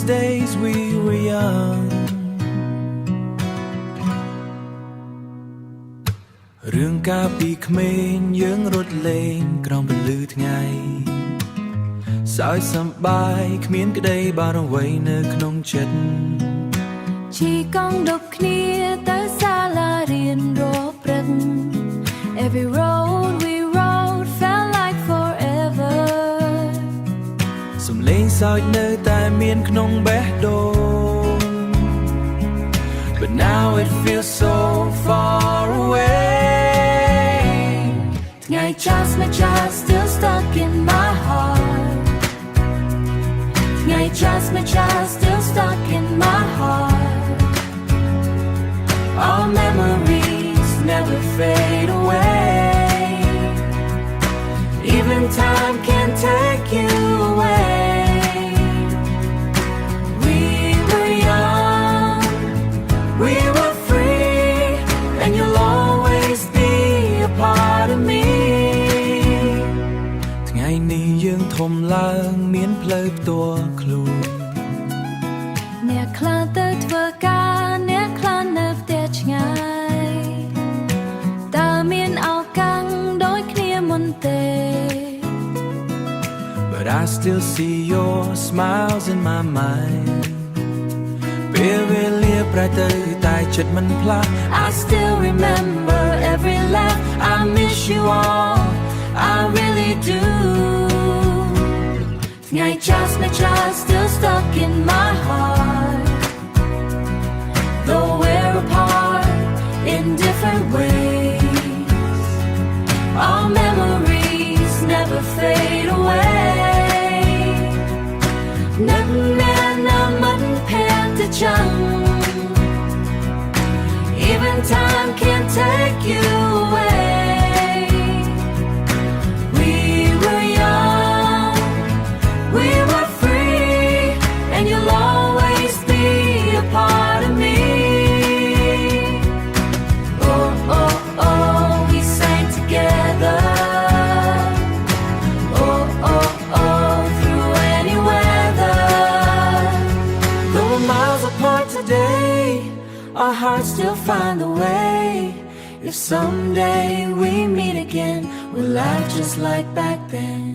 days we were young រឿងកាលពីក្មេងយើងរត់លេងក្រោមពន្លឺថ្ងៃសើចសប្បាយគ្មានក្តីបារង្វេនៅក្នុងចិត្តជិះកង់ដប់គ្នាទៅសាលារៀនរាល់ព្រឹក Every road we rode felt like forever សំឡេងសើចនៅតែមានក្នុងបេះដូង But now it feels so far away ថ្ងៃ just my child still stuck in my heart ថ្ងៃ just my child still stuck in my heart Our memories never fade away Even time can't take you away We were young We were free And you'll always be a part of me ថ្ងៃនេះយើងធំឡើងមានផ្លូវផ្ទាល់ខ្លួនអ្នកខ្លះទៅធ្វើការអ្នកខ្លះនៅផ្ទះឆ្ងាយតើមានឱកាសដូចគ្នាមុនទេ But I still see your smiles in my mind ពេលវេលាប្រែទៅតែចិត្តមិនផ្លាស់ I still remember every laugh I miss you all I really do ថ្ងៃ just my child still stuck in my heart Though we're apart in different ways Our memories never fade away នឹកណាស់ណាស់មិនភានទៅចាំ Even time can't take you away We were young We were free And you'll always be a part of me Oh, oh, oh, we sang together Oh, oh, oh, through any weather Though we're miles apart today Our hearts still find a way If someday we meet again We'll laugh just like back then